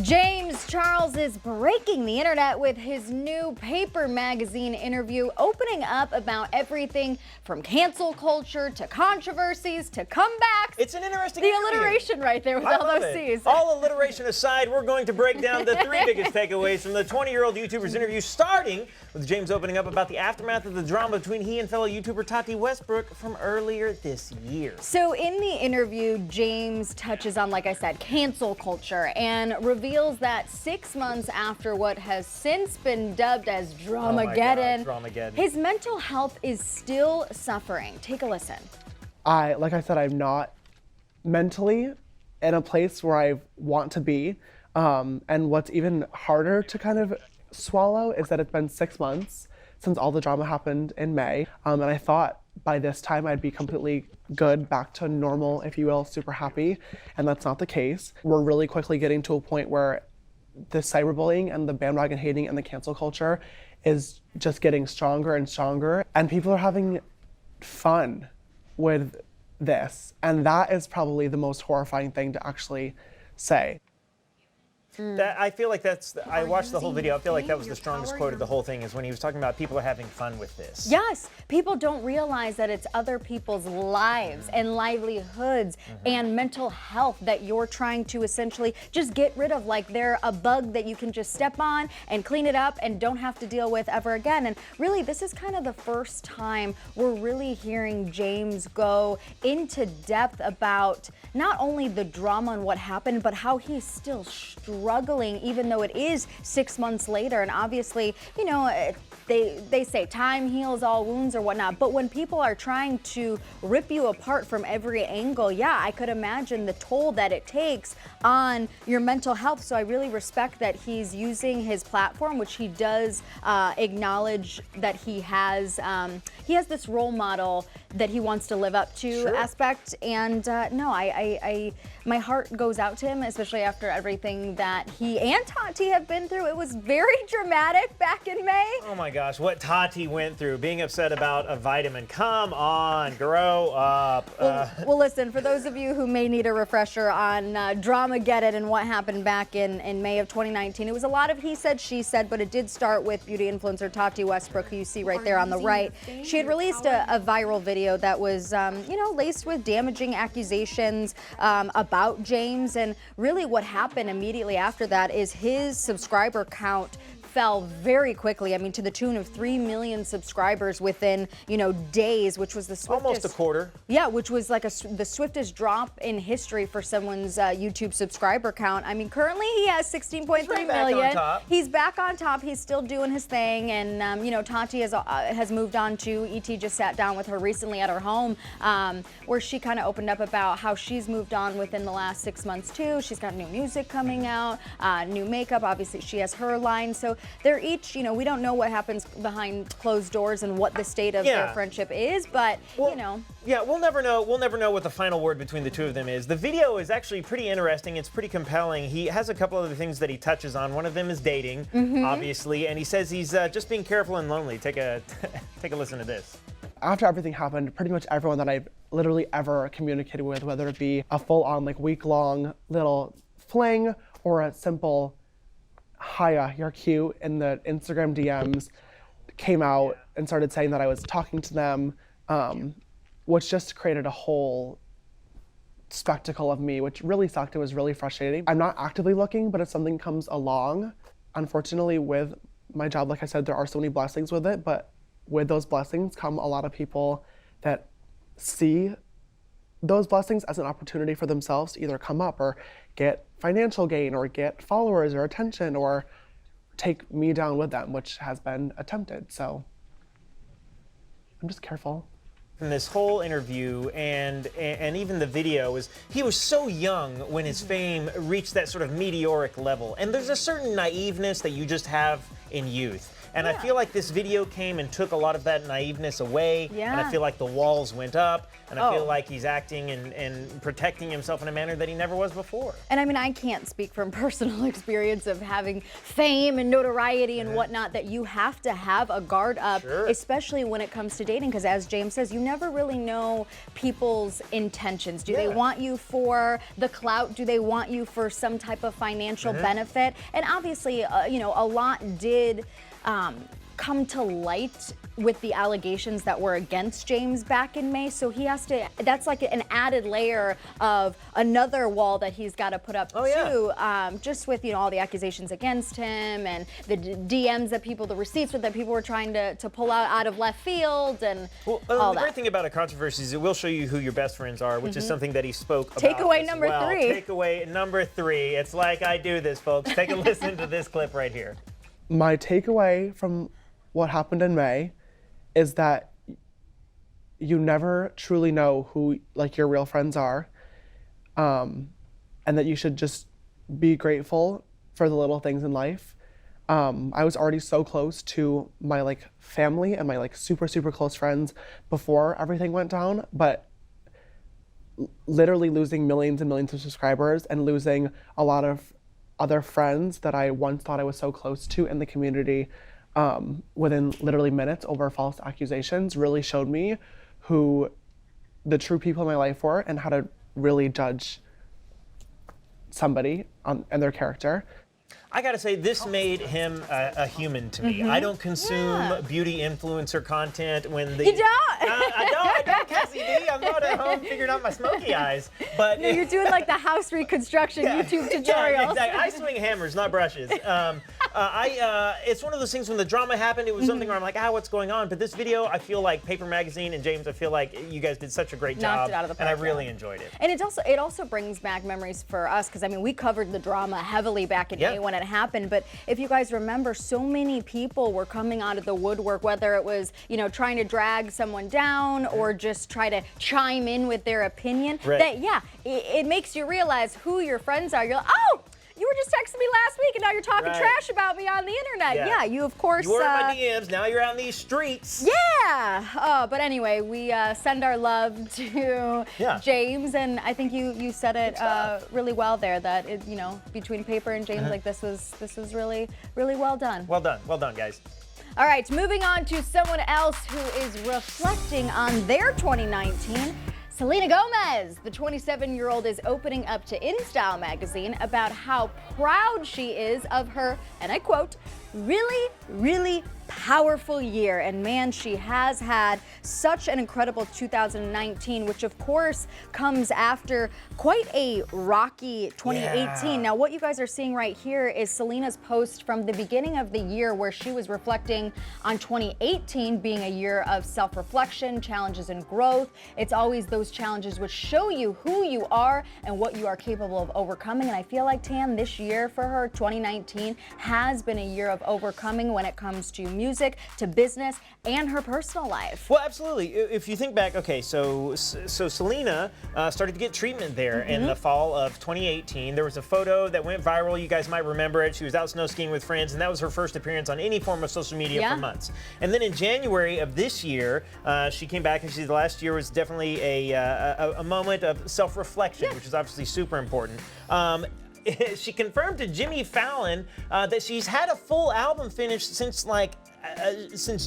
James Charles is breaking the internet with his new Paper magazine interview, opening up about everything from cancel culture to controversies to comebacks. It's an interesting The interview. alliteration right there with all those C's. All alliteration aside, we're going to break down the three biggest takeaways from the 20-year-old YouTuber's interview, starting with James opening up about the aftermath of the drama between he and fellow YouTuber Tati Westbrook from earlier this year. So in the interview, James touches on, like I said, cancel culture and reveals that 6 months after what has since been dubbed as Dramageddon, his mental health is still suffering. Take a listen. Like I said, I'm not mentally in a place where I want to be. And what's even harder to kind of swallow is that it's been 6 months since all the drama happened in May. And I thought by this time I'd be completely good, back to normal, if you will, super happy. And that's not the case. We're really quickly getting to a point where the cyberbullying and the bandwagon hating and the cancel culture is just getting stronger and stronger. And people are having fun with this. And that is probably the most horrifying thing to actually say. I feel like I watched the whole video. I feel like that was the strongest quote of the whole thing, is when he was talking about people are having fun with this. Yes, people don't realize that it's other people's lives and livelihoods and mental health that you're trying to essentially just get rid of, like they're a bug that you can just step on and clean it up and don't have to deal with ever again. And really, this is kind of the first time we're really hearing James go into depth about not only the drama and what happened, but how he's still struggling, even though it is 6 months later. And obviously, you know, they say time heals all wounds or whatnot, but when people are trying to rip you apart from every angle, yeah, I could imagine the toll that it takes on your mental health. So I really respect that he's using his platform, which he does acknowledge that he has this role model that he wants to live up to aspect. And no, my heart goes out to him, especially after everything that he and Tati have been through. It was very dramatic back in May. Oh my gosh, what Tati went through, being upset about a vitamin. Come on, grow up. Well, listen, for those of you who may need a refresher on Dramageddon and what happened back in May of 2019, it was a lot of he said, she said, but it did start with beauty influencer Tati Westbrook, who you see right there on the right. She had released a viral video that was, you know, laced with damaging accusations about James. And really what happened immediately after that is his subscriber count fell very quickly. I mean, to the tune of 3 million subscribers within, you know, days, which was the swiftest. Almost a quarter. Yeah, which was like the swiftest drop in history for someone's YouTube subscriber count. I mean, currently he has 16.3 million. He's back on top. He's still doing his thing. And, you know, Tati has moved on to, E.T. just sat down with her recently at her home, where she kind of opened up about how she's moved on within the last 6 months too. She's got new music coming out, new makeup. Obviously, she has her line. So they're each, you know, we don't know what happens behind closed doors and what the state of their friendship is, but, you know. Yeah, we'll never know. We'll never know what the final word between the two of them is. The video is actually pretty interesting. It's pretty compelling. He has a couple other things that he touches on. One of them is dating, obviously, and he says he's just being careful and lonely. Take a listen to this. After everything happened, pretty much everyone that I've literally ever communicated with, whether it be a full-on, like, week-long little fling or a simple hiya, you're cute, in the Instagram DMs, came out and started saying that I was talking to them, which just created a whole spectacle of me, which really sucked. It was really frustrating. I'm not actively looking, but if something comes along, unfortunately with my job, like I said, there are so many blessings with it, but with those blessings come a lot of people that see those blessings as an opportunity for themselves to either come up or get financial gain or get followers or attention or take me down with them, which has been attempted. So I'm just careful. In this whole interview and even the video is he was so young when his fame reached that sort of meteoric level. And there's a certain naiveness that you just have in youth. And I feel like this video came and took a lot of that naiveness away. Yeah. And I feel like the walls went up. And I Oh. feel like he's acting and protecting himself in a manner that he never was before. And I mean, I can't speak from personal experience of having fame and notoriety and whatnot, that you have to have a guard up, Sure. especially when it comes to dating, because as James says, you never really know people's intentions. Do they Yeah. want you for the clout? Do they want you for some type of financial benefit? And obviously, you know, a lot did come to light with the allegations that were against James back in May. So he has to, that's like an added layer of another wall that he's got to put up too, just with, you know, all the accusations against him and the DMs that people, the receipts that people were trying to pull out of left field and all the that. great thing about a controversy is it will show you who your best friends are, which is something that he spoke about. Takeaway as number well. 3. Takeaway number 3. It's like I do this, folks. Take a listen to this clip right here. My takeaway from what happened in May is that you never truly know who like your real friends are, and that you should just be grateful for the little things in life. I was already so close to my like family and my like super close friends before everything went down, but literally losing millions and millions of subscribers and losing a lot of other friends that I once thought I was so close to in the community within literally minutes over false accusations really showed me who the true people in my life were and how to really judge somebody and their character. I gotta say, this made him a human to me. I don't consume beauty influencer content when the. You don't? I don't, Cassie D. I'm not at home figuring out my smoky eyes. But You're doing like the house reconstruction YouTube tutorials. Yeah, exactly. I swing hammers, not brushes. It's one of those things when the drama happened, it was something where I'm like, what's going on? But this video, I feel like Paper Magazine and James, I feel like you guys did such a great job. Knocked it out of the and I park, really enjoyed it. And it also brings back memories for us, because I mean, we covered the drama heavily back in May when it happened. But if you guys remember, so many people were coming out of the woodwork, whether it was, you know, trying to drag someone down or just try to chime in with their opinion. Right. That it makes you realize who your friends are. You're like, oh, you were just texting me last week and now you're talking trash about me on the internet. Yeah, you of course. You were in my DMs, now you're out in these streets. Yeah. But anyway, we send our love to James, and I think you said it really well there. That it, you know, between Paper and James, like this was really well done. Well done, guys. All right, moving on to someone else who is reflecting on their 2019. Selena Gomez, the 27-year-old, is opening up to InStyle magazine about how proud she is of her, and I quote, really powerful year. And man, she has had such an incredible 2019, which of course comes after quite a rocky 2018. Now, what you guys are seeing right here is Selena's post from the beginning of the year, where she was reflecting on 2018 being a year of self-reflection, challenges, and growth. It's always those challenges which show you who you are and what you are capable of overcoming. And I feel like, Tam, this year for her, 2019, has been a year of overcoming when it comes to music, to business, and her personal life. Well, absolutely. If you think back, okay, so Selena started to get treatment there in the fall of 2018. There was a photo that went viral. You guys might remember it. She was out snow skiing with friends, and that was her first appearance on any form of social media for months. And then in January of this year, she came back, and she said last year was definitely a moment of self-reflection, which is obviously super important. She confirmed to Jimmy Fallon that she's had a full album finished since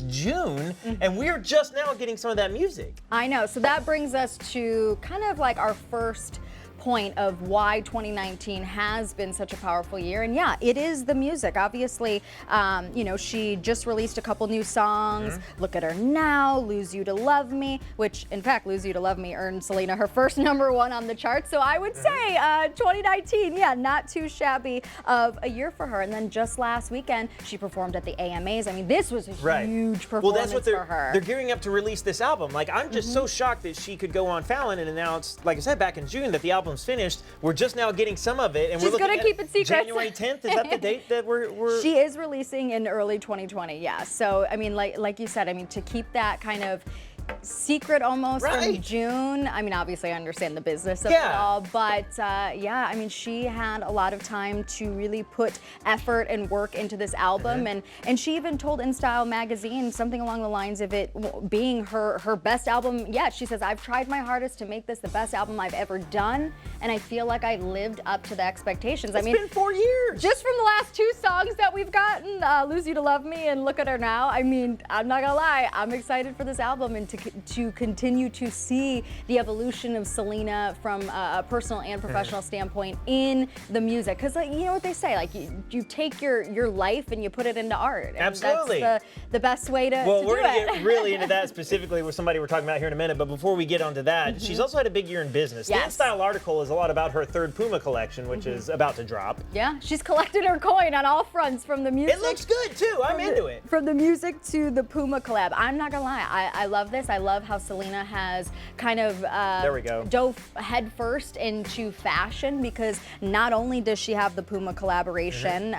June, and we're just now getting some of that music. I know. So that brings us to kind of like our first point of why 2019 has been such a powerful year. And yeah, it is the music. Obviously, you know, she just released a couple new songs. Look at Her Now, Lose You to Love Me, which in fact, Lose You to Love Me earned Selena her first #1 on the charts. So I would say 2019, yeah, not too shabby of a year for her. And then just last weekend, she performed at the AMAs. I mean, this was a huge performance well, that's what for her. They're gearing up to release this album. Like, I'm just so shocked that she could go on Fallon and announce, like I said, back in June, that the album's finished. We're just now getting some of it, and She's we're looking gonna keep it secret. January 10th. Is that the date that we're? She is releasing in early 2020. Yeah. So I mean, like you said, I mean, to keep that kind of secret almost in Right. June. I mean, obviously I understand the business of it Yeah. all, but yeah, I mean, she had a lot of time to really put effort and work into this album, and she even told InStyle magazine something along the lines of it being her best album yet. She says, "I've tried my hardest to make this the best album I've ever done, and I feel like I lived up to the expectations." I mean, It's been 4 years. just from the last 2 songs that we've gotten, Lose You to Love Me and Look at Her Now, I mean, I'm not gonna lie, I'm excited for this album and to continue to see the evolution of Selena from a personal and professional standpoint in the music. Because you know what they say, like you take your life and you put it into art. And Absolutely. That's the best way to Well, do we're going to it. get really into that specifically with somebody we're talking about here in a minute. But before we get onto that, she's also had a big year in business. Yes. The InStyle article is a lot about her third Puma collection, which is about to drop. Yeah, she's collected her coin on all fronts, from the music. It looks good too. I'm into it. From the music to the Puma collab. I'm not gonna lie, I love this. I love how Selena has kind of There we go. dove headfirst into fashion, because not only does she have the Puma collaboration,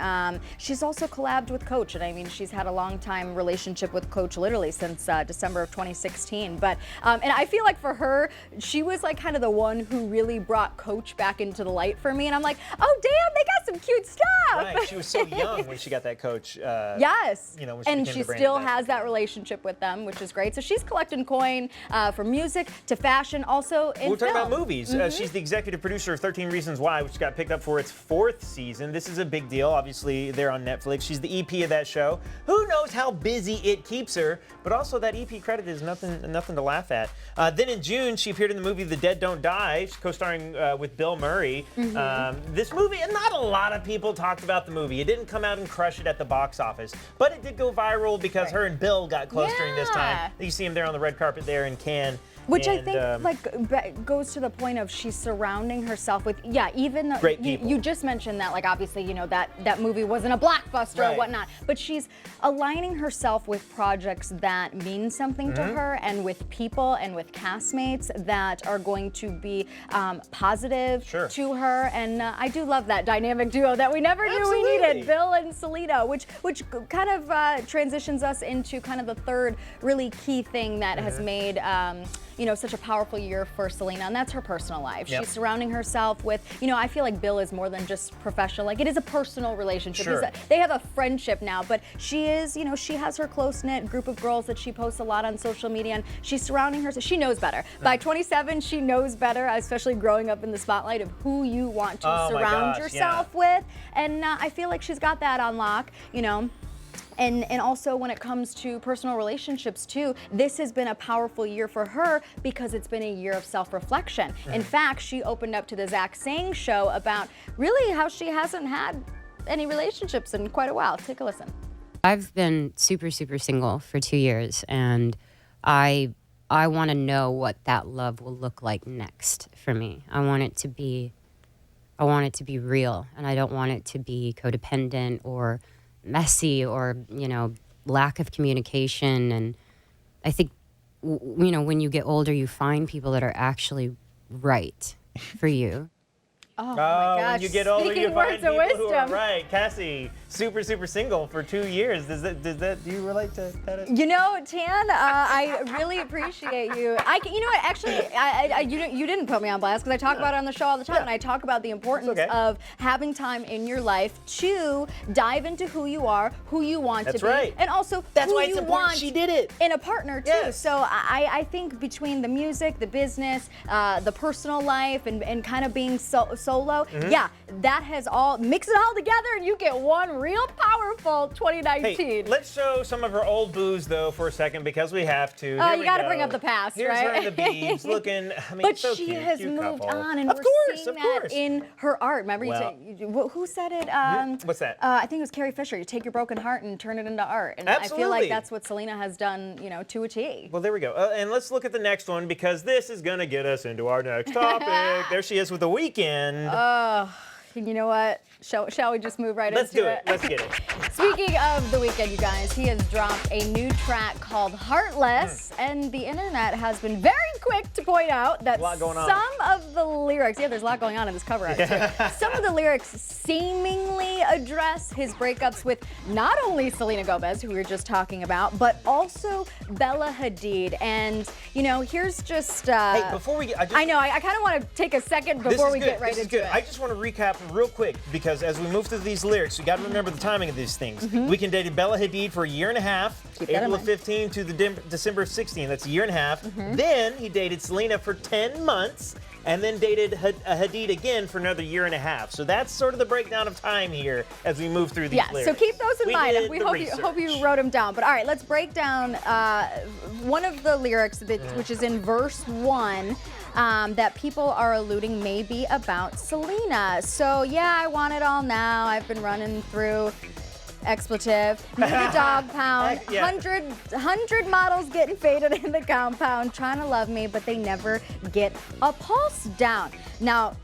she's also collabed with Coach, and I mean, she's had a long time relationship with Coach literally since December of 2016. But and I feel like for her, she was like kind of the one who really brought Coach back into the light for me, and I'm like, oh damn, they got some cute stuff. Right. She was so young when she got that Coach. Yes. You know, when she and became she the brand still ambassador. has that relationship with them, which is great. So she's collecting coin from music to fashion, also in We're talking film. about movies. She's the executive producer of 13 Reasons Why, which got picked up for its 4th season. This is a big deal. Obviously, they're on Netflix. She's the EP of that show. Who knows how busy it keeps her, but also that EP credit is nothing to laugh at. Then in June, she appeared in the movie The Dead Don't Die, co-starring with Bill Murray. This movie, and not a lot of people talked about the movie. It didn't come out and crush it at the box office, but it did go viral because her and Bill got close during this time. Yeah. You see him there on the red carpet there in Cannes. Which I And, think goes to the point of she's surrounding herself with, even though Great people. you just mentioned that, like, obviously, you know, that movie wasn't a blockbuster Right. or whatnot, but she's aligning herself with projects that mean something to her, and with people and with castmates that are going to be positive to her. And I do love that dynamic duo that we never knew we needed, Bill and Selena, which kind of transitions us into kind of the third really key thing that has made you know, such a powerful year for Selena, and that's her personal life. Yep. She's surrounding herself with, you know, I feel like Bill is more than just professional. Like, it is a personal relationship. Sure. They have a friendship now, but she is, you know, she has her close-knit group of girls that she posts a lot on social media, and she's surrounding herself. She knows better. By 27, she knows better, especially growing up in the spotlight, of who you want to surround yourself with. And I feel like she's got that on lock, you know. And also when it comes to personal relationships too, this has been a powerful year for her because it's been a year of self-reflection. In fact, she opened up to the Zach Sang show about really how she hasn't had any relationships in quite a while. Take a listen. I've been super single for 2 years, and I want to know what that love will look like next for me. I want it to be real, and I don't want it to be codependent or messy or, you know, lack of communication. And I think, you know, when you get older, you find people that are actually right for you. Oh my gosh. When you get older, Speaking you find words of people who are wisdom. right. Cassie, super single for 2 years. Do you relate to that? You know, Tan, I really appreciate you. You know what? Actually, you didn't put me on blast because I talk about it on the show all the time, and I talk about the importance of having time in your life to dive into who you are, who you want to be, right. and also That's who why it's you important want she did it. in a partner too. Yes. So I think between the music, the business, the personal life, and kind of being solo, that has all mix it all together, and you get one real powerful 2019. Hey, let's show some of her old booze though for a second because we have to. Oh, Here you we got to go. bring up the past, Here's right? her in the beeves, looking. I mean, But so she cute, has cute moved couple. on, and of we're course, seeing of that course. in her art. Remember, Well- who said it? What's that? I think it was Carrie Fisher. You take your broken heart and turn it into art. And I feel Absolutely. like that's what Selena has done, you know, to a T. Well, there we go. And let's look at the next one because this is gonna get us into our next topic. There she is with The Weeknd. You know what? Shall we just move right Let's into do it. Let's get it. Speaking of The Weeknd, you guys, he has dropped a new track called Heartless, and the internet has been very quick to point out that a lot going on. some of the lyrics, there's a lot going on in this cover art too. Some of the lyrics seemingly address his breakups with not only Selena Gomez, who we were just talking about, but also Bella Hadid. And, you know, here's just... Hey, before we get... I know, I kind of want to take a second before we get right into it. I just want to recap real quick, because as we move through these lyrics, you got to remember the timing of these things. Weeknd dated Bella Hadid for a year and a half, April of 15 to December of 16. That's a year and a half. Then he dated Selena for 10 months, and then dated Hadid again for another year and a half. So that's sort of the breakdown of time here as we move through these lyrics. So keep those in mind. did We the hope you research. wrote them down. But all right, let's break down one of the lyrics, which is in verse 1. That people are alluding may be about Selena. So yeah, I want it all now. I've been running through expletive, me the dog pound, Yeah. 100 models getting faded in the compound, trying to love me, but they never get a pulse down. Now,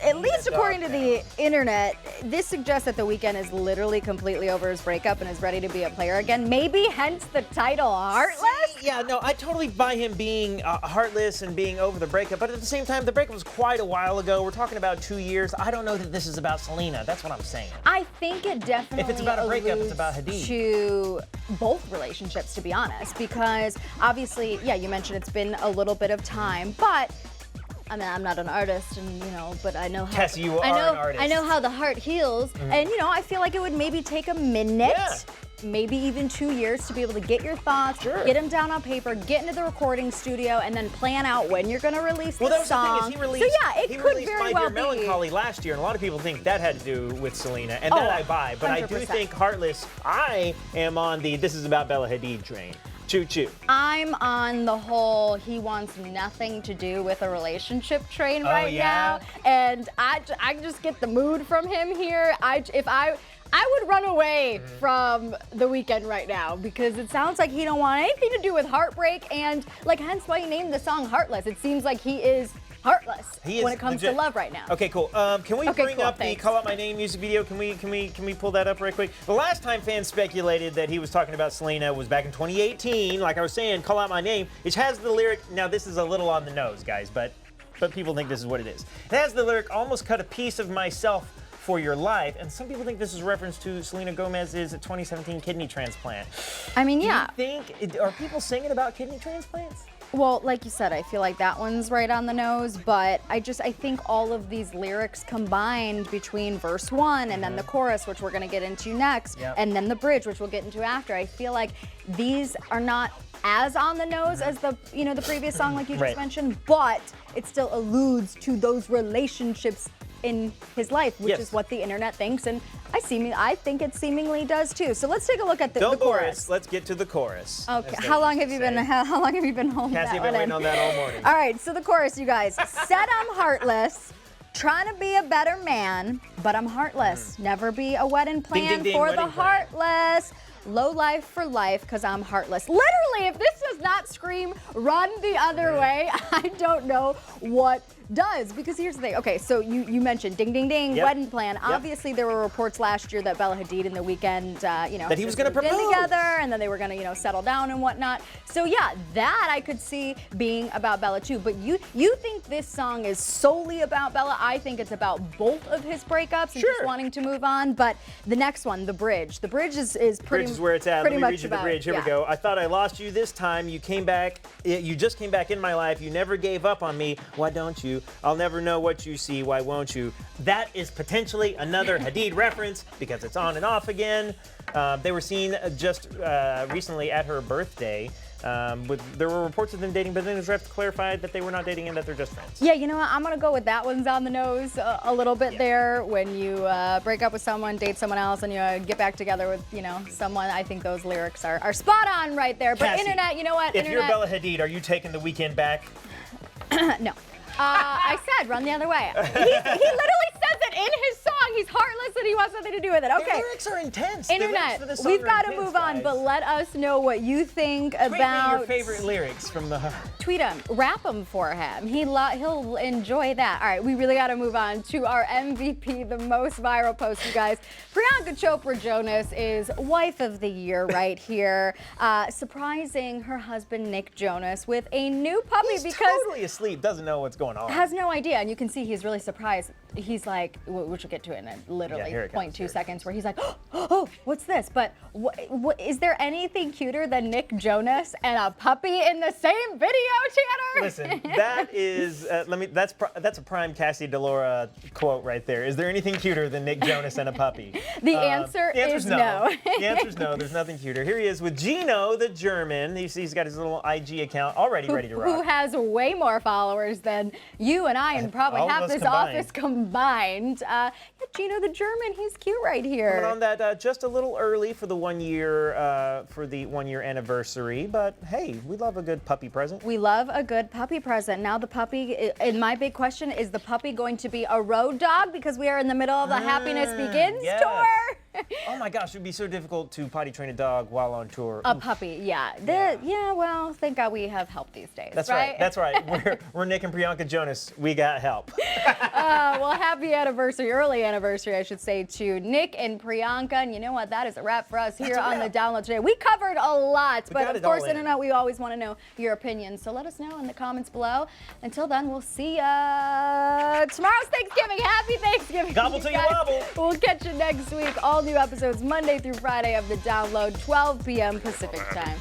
at least according to the internet, this suggests that The Weeknd is literally completely over his breakup and is ready to be a player again. Maybe hence the title, Heartless? Yeah, no, I totally buy him being heartless and being over the breakup, but at the same time, the breakup was quite a while ago. We're talking about 2 years. I don't know that this is about Selena. That's what I'm saying. I think it definitely If it's about a breakup, it's alludes about Hadid. to both relationships, to be honest, because obviously, yeah, you mentioned it's been a little bit of time, but I mean, I'm not an artist, and but I know how. Cassie, you are an artist. I know how the heart heals, and I feel like it would maybe take a minute. Yeah. Maybe even 2 years to be able to get your thoughts, get them down on paper, get into the recording studio, and then plan out when you're going to release Well, the that was song. the thing is he released, so yeah, it he could released very My well Dear be. Melancholy last year, and a lot of people think that had to do with Selena, and that I buy. But I do 100%. think Heartless, I am on the this is about Bella Hadid train. Choo choo. I'm on the whole he wants nothing to do with a relationship train right yeah? now, and I just get the mood from him here. I would run away from The Weeknd right now, because it sounds like he don't want anything to do with heartbreak, and hence why he named the song Heartless. It seems like he is heartless when it comes to love right now. Okay, cool. Can we bring up the Call Out My Name music video? Can we pull that up right quick? The last time fans speculated that he was talking about Selena was back in 2018. Like I was saying, Call Out My Name, which has the lyric. Now this is a little on the nose, guys, but people think this is what it is. It has the lyric, "Almost cut a piece of myself for your life," and some people think this is a reference to Selena Gomez's 2017 kidney transplant. I mean, yeah. Are people singing about kidney transplants? Well, like you said, I feel like that one's right on the nose, but I think all of these lyrics combined between verse 1 and then the chorus, which we're going to get into next, and then the bridge, which we'll get into after, I feel like these are not as on the nose as the previous song like you just mentioned, but it still alludes to those relationships in his life, which is what the internet thinks, and I think it seemingly does too. So let's take a look at the chorus. Let's get to the chorus. Okay, how long have you been holding that Cassie, one I've been waiting in? on that all morning. All right, so the chorus, you guys. Said I'm heartless, trying to be a better man, but I'm heartless. Never be a wedding plan ding, ding, for the wedding plan. heartless. Low life for life, because I'm heartless. Literally, if this does not scream run the other way, I don't know what does. Because here's the thing. Okay, so you mentioned ding, ding, ding, wedding plan. Obviously, there were reports last year that Bella Hadid and The Weeknd, that he was going to propose together, and then they were going to, settle down and whatnot. So yeah, that I could see being about Bella too. But you think this song is solely about Bella? I think it's about both of his breakups and just wanting to move on. But the next one, the bridge. The bridge is pretty. Is where it's at. Let me read you the bridge. Here we yeah. go. I thought I lost you this time. You came back. You just came back in my life. You never gave up on me. Why don't you? I'll never know what you see. Why won't you? That is potentially another Hadid reference because it's on and off again. They were seen just recently at her birthday. There were reports of them dating, but then it was clarified that they were not dating and that they're just friends. Yeah, you know what? I'm going to go with that one's on the nose a little bit there. When you break up with someone, date someone else, and you get back together with, someone, I think those lyrics are spot on right there. But Cassie, internet, you know what? If you're Bella Hadid, are you taking The Weeknd back? No. I said run the other way. He literally says it in his song. He's heartless and he wants nothing to do with it. The Okay. lyrics are intense. The lyrics Internet, for this song we've are got to intense, move on, guys. but let us know what you think Tweet me about. your favorite lyrics from the. Tweet him, rap him for him. He'll enjoy that. All right, we really got to move on to our MVP, the most viral post, you guys. Priyanka Chopra Jonas is wife of the year right here, surprising her husband Nick Jonas with a new puppy He's because totally asleep, doesn't know what's going on. has no idea, and you can see he's really surprised. He's like, which we'll get to it in literally here it comes, 0.2 here it seconds, where he's like, oh, what's this? But is there anything cuter than Nick Jonas and a puppy in the same video, Tanner? Listen, that is that's a prime Cassie DeLora quote right there. Is there anything cuter than Nick Jonas and a puppy? The answer is no. The answer is no. There's nothing cuter. Here he is with Gino, the German. He's got his little IG account already ready to rock. Who has way more followers than you and I and probably all of half us this combined. office combined. Yeah, Gino the German, he's cute right here. Coming on that just a little early for the 1 year anniversary, but hey, we love a good puppy present. We love a good puppy present. Now the puppy, and my big question is the puppy going to be a road dog because we are in the middle of the Happiness Begins yes. tour? Oh my gosh, it would be so difficult to potty train a dog while on tour. A puppy, yeah. Well, thank God we have help these days, That's right? right. That's right. We're Nick and Priyanka Jonas. We got help. Well, happy anniversary, early anniversary, I should say, to Nick and Priyanka. And you know what? That is a wrap for us here on the download today. We covered a lot, but got of it all course, in. Internet, we always want to know your opinions. So let us know in the comments below. Until then, we'll see ya tomorrow's Thanksgiving. Happy Thanksgiving. Gobble you till you guys. wobble. We'll catch you next week. All new episodes Monday through Friday of the download, 12 p.m. Pacific time.